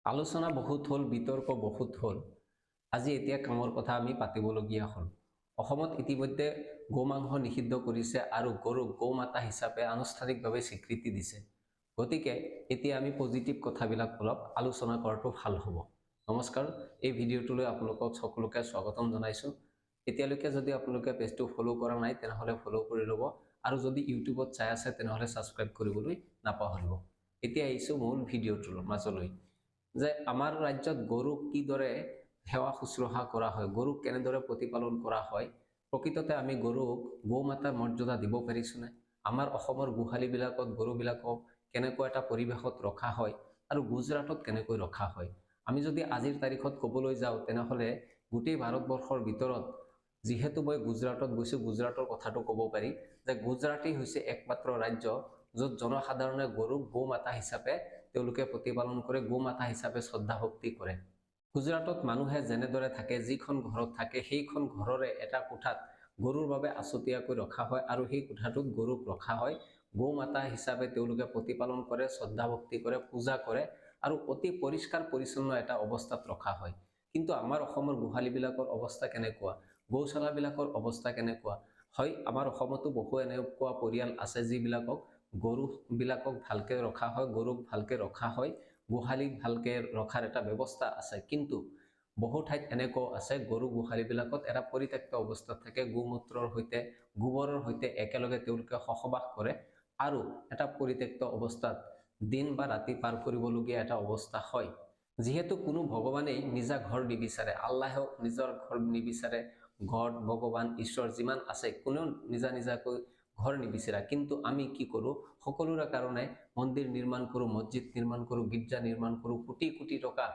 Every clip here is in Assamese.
আলোচনা বহুত হল, বিতৰ্ক বহুত হল। আজি এতিয়া কামৰ কথা আমি পাতিবলগীয়া হল। অসমত ইতিমধ্যে গোমাংস নিষিদ্ধ কৰিছে আৰু গৰুক গৌমাতা হিচাপে আনুষ্ঠানিকভাৱে স্বীকৃতি দিছে। গতিকে এতিয়া আমি পজিটিভ কথাবিলাক অলপ আলোচনা কৰাটো ভাল হ'ব। নমস্কাৰ, এই ভিডিঅ'টোলৈ আপোনালোকক সকলোকে স্বাগতম জনাইছো। এতিয়ালৈকে যদি আপোনালোকে পেজটো ফলো কৰা নাই তেনেহলে ফলো কৰি ল'ব আৰু যদি ইউটিউবত চাই আছে তেনেহলে সাবস্ক্ৰাইব কৰিবলৈ নাপাহৰিব। এতিয়া আহিছো মূল ভিডিঅ'টোৰ মাজলৈ। যে আমাৰ ৰাজ্যত গৰুক কিদৰে সেৱা শুশ্ৰূষা কৰা হয়, গৰুক কেনেদৰে প্ৰতিপালন কৰা হয়, প্ৰকৃততে আমি গৰুক গৌমাতাৰ মৰ্যাদা দিব পাৰিছোনে? আমাৰ অসমৰ গোহালিবিলাকত গৰুবিলাকক কেনেকৈ এটা পৰিৱেশত ৰখা হয় আৰু গুজৰাটত কেনেকৈ ৰখা হয়? আমি যদি আজিৰ তাৰিখত ক'বলৈ যাওঁ তেনেহলে গোটেই ভাৰতবৰ্ষৰ ভিতৰত যিহেতু মই গুজৰাটত গৈছো, গুজৰাটৰ কথাটো ক'ব পাৰি যে গুজৰাটেই হৈছে একমাত্ৰ ৰাজ্য য'ত জনসাধাৰণে গৰুক গৌমাতা হিচাপে তেওঁলোকে প্ৰতিপালন কৰে, গৌমাতা হিচাপে শ্ৰদ্ধা ভক্তি কৰে। গুজৰাটত মানুহে যেনেদৰে থাকে, যিখন ঘৰত থাকে সেইখন ঘৰৰে এটা কোঠাত গৰুৰ বাবে আছুতীয়াকৈ ৰখা হয় আৰু সেই কোঠাটোত গৰুক ৰখা হয়। গৌমাতা হিচাপে তেওঁলোকে প্ৰতিপালন কৰে, শ্ৰদ্ধা ভক্তি কৰে, পূজা কৰে আৰু অতি পৰিষ্কাৰ পৰিচ্ছন্ন এটা অৱস্থাত ৰখা হয়। কিন্তু আমাৰ অসমৰ গোহালিবিলাকৰ অৱস্থা কেনেকুৱা, গৌশালাবিলাকৰ অৱস্থা কেনেকুৱা? হয়, আমাৰ অসমতো বহু এনেকুৱা পৰিয়াল আছে যিবিলাকক গৰুবিলাকক ভালকে ৰখা হয়, গৰুক ভালকে ৰখা হয়, গোহালিক ভালকে ৰখাৰ এটা ব্যৱস্থা আছে। কিন্তু বহু ঠাইত এনেকুৱা আছে গৰু গোহালিবিলাকত এটা পৰিত্যক্ত অৱস্থাত থাকে, গোমূত্ৰৰ সৈতে গোবৰৰ সৈতে একেলগে তেওঁলোকে সহবাস কৰে আৰু এটা পৰিত্যক্ত অৱস্থাত দিন বা ৰাতি পাৰ কৰিবলগীয়া এটা অৱস্থা হয়। যিহেতু কোনো ভগৱানেই নিজা ঘৰ নিবিচাৰে, আল্লাহেও নিজৰ ঘৰ নিবিচাৰে, গড, ভগৱান, ঈশ্বৰ যিমান আছে কোনেও নিজাকৈ ঘৰ নিবিচাৰে। কিন্তু আমি কি কৰো, সকলোৰে কাৰণে মন্দিৰ নিৰ্মাণ কৰো, মছজিদ নিৰ্মাণ কৰো, গীৰ্জা নিৰ্মাণ কৰো, কোটি কোটি টকা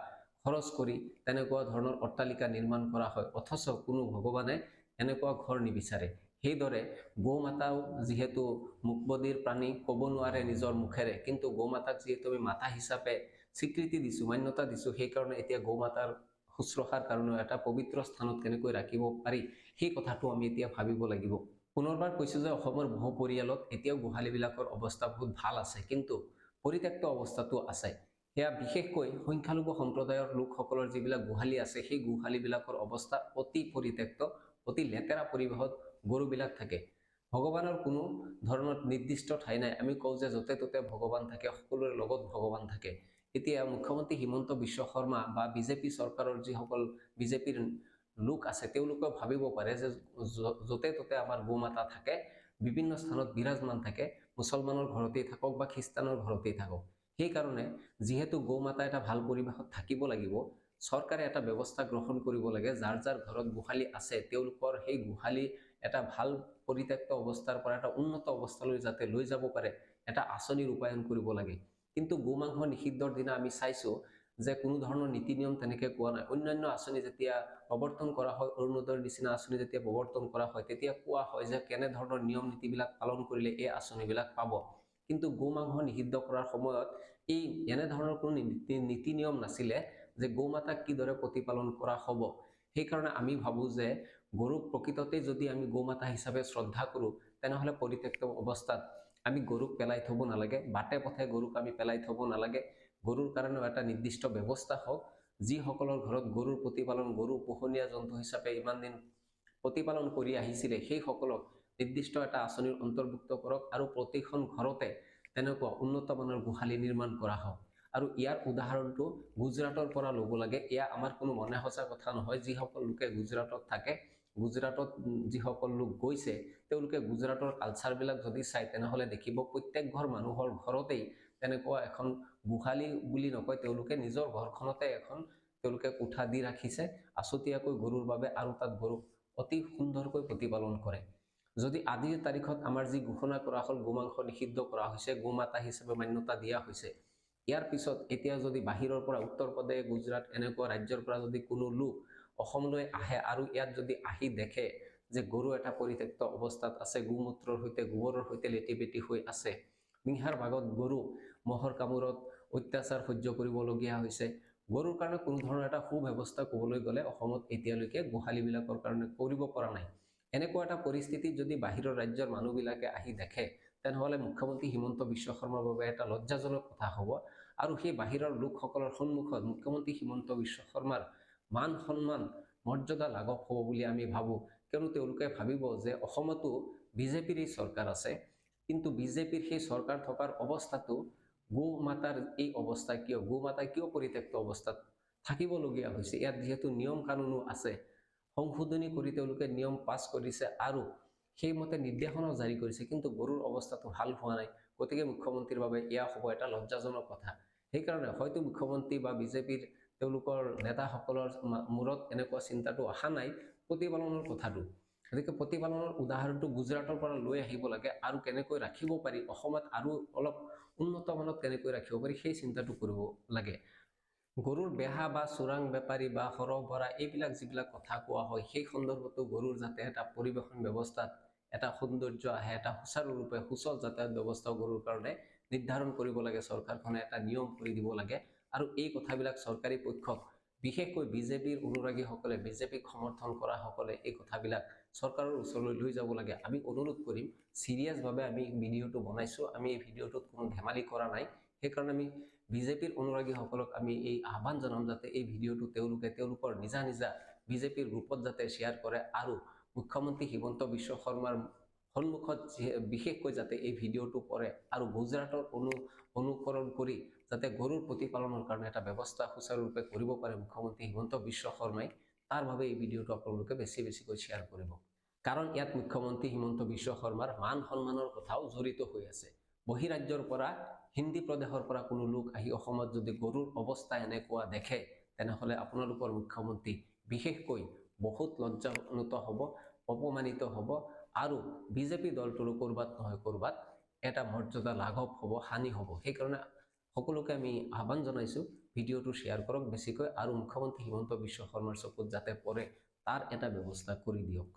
খৰচ কৰি তেনেকুৱা ধৰণৰ অট্টালিকা নিৰ্মাণ কৰা হয়, অথচ কোনো ভগৱানে এনেকুৱা ঘৰ নিবিচাৰে। সেইদৰে গৌমাতাও যিহেতু মুকবধিৰ প্ৰাণী, ক'ব নোৱাৰে নিজৰ মুখেৰে, কিন্তু গৌমাতাক যিহেতু আমি মাতা হিচাপে স্বীকৃতি দিছো, মান্যতা দিছো, সেইকাৰণে এতিয়া গৌমাতাৰ শুশ্ৰূষাৰ কাৰণে এটা পবিত্ৰ স্থানত কেনেকৈ ৰাখিব পাৰি সেই কথাটো আমি এতিয়া ভাবিব লাগিব। পুনৰবাৰ কৈছো যে অসমৰ বহু পৰিয়ালত এতিয়াও গোহালিবিলাকৰ অৱস্থা বহুত ভাল আছে, কিন্তু পৰিত্যক্ত অৱস্থাটো আছে। সেয়া বিশেষকৈ সংখ্যালঘু সম্প্ৰদায়ৰ লোকসকলৰ যিবিলাক গোহালি আছে সেই গোহালিবিলাকৰ অৱস্থা অতি পৰিত্যক্ত, অতি লেতেৰা পৰিৱেশত গৰুবিলাক থাকে। ভগৱানৰ কোনো ধৰণৰ নিৰ্দিষ্ট ঠাই নাই। আমি কওঁ যে য'তে ত'তে ভগৱান থাকে, সকলোৰে লগত ভগৱান থাকে। এতিয়া মুখ্যমন্ত্ৰী হিমন্ত বিশ্ব শৰ্মা বা বিজেপি চৰকাৰৰ যিসকল বিজেপিৰ লোক আছে তেওঁলোকেও ভাবিব পাৰে যে য'তে ত'তে আমাৰ গৌমাতা থাকে, বিভিন্ন স্থানত বিৰাজমান থাকে, মুছলমানৰ ঘৰতেই থাকক বা খ্ৰীষ্টানৰ ঘৰতেই থাকক। সেইকাৰণে যিহেতু গৌমাতা এটা ভাল পৰিৱেশত থাকিব লাগিব, চৰকাৰে এটা ব্যৱস্থা গ্ৰহণ কৰিব লাগে, যাৰ যাৰ ঘৰত গোহালি আছে তেওঁলোকৰ সেই গোহালি এটা ভাল পৰিত্যক্ত অৱস্থাৰ পৰা এটা উন্নত অৱস্থালৈ যাতে লৈ যাব পাৰে এটা আঁচনি ৰূপায়ণ কৰিব লাগে। কিন্তু গোমাংস নিষিদ্ধৰ দিনা আমি চাইছো যে কোনো ধৰণৰ নীতি নিয়ম তেনেকে কোৱা নাই। অন্যান্য আঁচনি যেতিয়া প্ৰৱৰ্তন কৰা হয়, অৰুণোদয়ৰ নিচিনা আঁচনি যেতিয়া প্ৰৱৰ্তন কৰা হয়, তেতিয়া কোৱা হয় যে কেনে ধৰণৰ নিয়ম নীতিবিলাক পালন কৰিলে এই আঁচনিবিলাক পাব। কিন্তু গোমাংস নিষিদ্ধ কৰাৰ সময়ত এই এনে ধৰণৰ কোনো নীতি নিয়ম নাছিলে যে গৌমাতাক কিদৰে প্ৰতিপালন কৰা হ'ব। সেইকাৰণে আমি ভাবো যে গৰুক প্ৰকৃততে যদি আমি গৌমাতা হিচাপে শ্ৰদ্ধা কৰো তেনেহলে পৰিত্যক্ত অৱস্থাত আমি গৰুক পেলাই থব নালাগে, বাটে পথে গৰুক আমি পেলাই থব নালাগে। গৰুৰ কাৰণেও এটা নিৰ্দিষ্ট ব্যৱস্থা হওক। যিসকলৰ ঘৰত গৰুৰ প্ৰতিপালন, গৰু পোহনীয়া জন্তু হিচাপে ইমান দিন প্ৰতিপালন কৰি আহিছিলে সেই সকলক নিৰ্দিষ্ট এটা আঁচনিৰ অন্তৰ্ভুক্ত কৰক আৰু প্ৰতিখন ঘৰতে তেনেকুৱা উন্নত মানৰ গোহালি নিৰ্মাণ কৰা হওক। আৰু ইয়াৰ উদাহৰণটো গুজৰাটৰ পৰা ল'ব লাগে। এয়া আমাৰ কোনো মনে সঁচা কথা নহয়। যিসকল লোকে গুজৰাটত থাকে, গুজৰাটত যিসকল লোক গৈছে তেওঁলোকে গুজৰাটৰ কালচাৰবিলাক যদি চাই তেনেহলে দেখিব প্ৰত্যেক ঘৰ মানুহৰ ঘৰতেই তেনেকুৱা এখন গোহালি বুলি নকয়, তেওঁলোকে নিজৰ ঘৰখনতে এখন তেওঁলোকে কোঠা দি ৰাখিছে আছুতীয়াকৈ গৰুৰ বাবে আৰু তাত গৰুক অতি সুন্দৰকৈ প্ৰতিপালন কৰে। যদি আজিৰ তাৰিখত আমাৰ যি ঘোষণা কৰা হ'ল গোমাংস নিষিদ্ধ কৰা হৈছে, গোমাতা হিচাপে মান্যতা দিয়া হৈছে, ইয়াৰ পিছত এতিয়া যদি বাহিৰৰ পৰা উত্তৰ প্ৰদেশ, গুজৰাট এনেকুৱা ৰাজ্যৰ পৰা যদি কোনো লোক অসমলৈ আহে আৰু ইয়াত যদি আহি দেখে যে গৰু এটা পৰিত্যক্ত অৱস্থাত আছে, গোমূত্ৰৰ সৈতে গোবৰৰ সৈতে লেটি-পেটি হৈ আছে, নিশাৰ ভাগত গৰু মহৰ কামোৰত অত্যাচাৰ সহ্য কৰিবলগীয়া হৈছে, গৰুৰ কাৰণে কোনো ধৰণৰ এটা সুব্যৱস্থা ক'বলৈ গ'লে অসমত এতিয়ালৈকে গোহালিবিলাকৰ কাৰণে কৰিব পৰা নাই। এনেকুৱা এটা পৰিস্থিতিত যদি বাহিৰৰ ৰাজ্যৰ মানুহবিলাকে আহি দেখে তেনেহলে মুখ্যমন্ত্ৰী হিমন্ত বিশ্ব শৰ্মাৰ বাবে এটা লজ্জাজনক কথা হ'ব আৰু সেই বাহিৰৰ লোকসকলৰ সন্মুখত মুখ্যমন্ত্ৰী হিমন্ত বিশ্ব শৰ্মাৰ মান সন্মান মৰ্যাদা লাঘৱ হ'ব বুলি আমি ভাবোঁ। কিয়নো তেওঁলোকে ভাবিব যে অসমতো বিজেপিৰ চৰকাৰ আছে, কিন্তু বিজেপিৰ সেই চৰকাৰ থকাৰ অৱস্থাতো গো মাতাৰ এই অৱস্থা কিয়, গো মাতা কিয় পৰিত্যক্ত অৱস্থাত থাকিবলগীয়া হৈছে। ইয়াত যিহেতু নিয়ম কানুনো আছে, সংশোধনী কৰি তেওঁলোকে নিয়ম পাছ কৰিছে আৰু সেইমতে নিৰ্দেশনাও জাৰি কৰিছে, কিন্তু গৰুৰ অৱস্থাটো ভাল হোৱা নাই। গতিকে মুখ্যমন্ত্ৰীৰ বাবে এয়া হ'ব এটা লজ্জাজনক কথা। সেইকাৰণে হয়তো মুখ্যমন্ত্ৰী বা বিজেপিৰ তেওঁলোকৰ নেতাসকলৰ মূৰত এনেকুৱা চিন্তাটো অহা নাই প্ৰতিপালনৰ কথাটো। গতিকে প্ৰতিপালনৰ উদাহৰণটো গুজৰাটৰ পৰা লৈ আহিব লাগে আৰু কেনেকৈ ৰাখিব পাৰি, অসমত আৰু অলপ উন্নত মানত কেনেকৈ ৰাখিব পাৰি সেই চিন্তাটো কৰিব লাগে। গৰুৰ বেহা বা চোৰাং বেপাৰী বা সৰবৰাহ এইবিলাক যিবিলাক কথা কোৱা হয়, সেই সন্দৰ্ভতো গৰুৰ যাতে এটা পৰিবহণ ব্যৱস্থাত এটা সৌন্দৰ্য আহে, এটা সুচাৰুৰূপে সুচল যাতায়াত ব্যৱস্থাও গৰুৰ কাৰণে নিৰ্ধাৰণ কৰিব লাগে, চৰকাৰখনে এটা নিয়ম কৰি দিব লাগে। আৰু এই কথাবিলাক চৰকাৰী পক্ষক, বিশেষকৈ বিজেপিৰ অনুৰাগীসকলে, বিজেপিক সমৰ্থন কৰা সকলে এই কথাবিলাক চৰকাৰৰ ওচৰলৈ লৈ যাব লাগে। আমি অনুৰোধ কৰিম, চিৰিয়াছভাৱে আমি ভিডিঅ'টো বনাইছোঁ, আমি এই ভিডিঅ'টোত কোনো ধেমালি কৰা নাই। সেইকাৰণে আমি বিজেপিৰ অনুৰাগীসকলক আমি এই আহ্বান জনাম যাতে এই ভিডিঅ'টো তেওঁলোকে তেওঁলোকৰ নিজা নিজা বিজেপিৰ গ্ৰুপত যাতে শ্বেয়াৰ কৰে আৰু মুখ্যমন্ত্ৰী হিমন্ত বিশ্ব শৰ্মাৰ সন্মুখত বিশেষকৈ যাতে এই ভিডিঅ'টো পৰে আৰু গুজৰাটৰ অনুকৰণ কৰি যাতে গৰুৰ প্ৰতিপালনৰ কাৰণে এটা ব্যৱস্থা সুচাৰুৰূপে কৰিব পাৰে মুখ্যমন্ত্ৰী হিমন্ত বিশ্ব শৰ্মাই, তাৰ বাবে এই ভিডিঅ'টো আপোনালোকে বেছিকৈ শ্বেয়াৰ কৰিব। কাৰণ ইয়াত মুখ্যমন্ত্ৰী হিমন্ত বিশ্ব শৰ্মাৰ মান সন্মানৰ কথাও জড়িত হৈ আছে। বহিৰাজ্যৰ পৰা, হিন্দী প্ৰদেশৰ পৰা কোনো লোক আহি অসমত যদি গৰুৰ অৱস্থা এনেকুৱা দেখে, তেনেহ'লে আপোনালোকৰ মুখ্যমন্ত্ৰী বিশেষকৈ বহুত লজ্জান্বিত হ'ব, অপমানিত হ'ব আৰু বিজেপি দলটোৰো ক'ৰবাত নহয় ক'ৰবাত এটা মৰ্যাদা লাঘৱ হ'ব, হানি হ'ব। সেইকাৰণে সকলোকে আমি আহ্বান জনাইছোঁ, ভিডিঅ'টো শ্বেয়াৰ কৰক বেছিকৈ আৰু মুখ্যমন্ত্ৰী হিমন্ত বিশ্ব শৰ্মাৰ চকুত যাতে পৰে তাৰ এটা ব্যৱস্থা কৰি দিয়ক।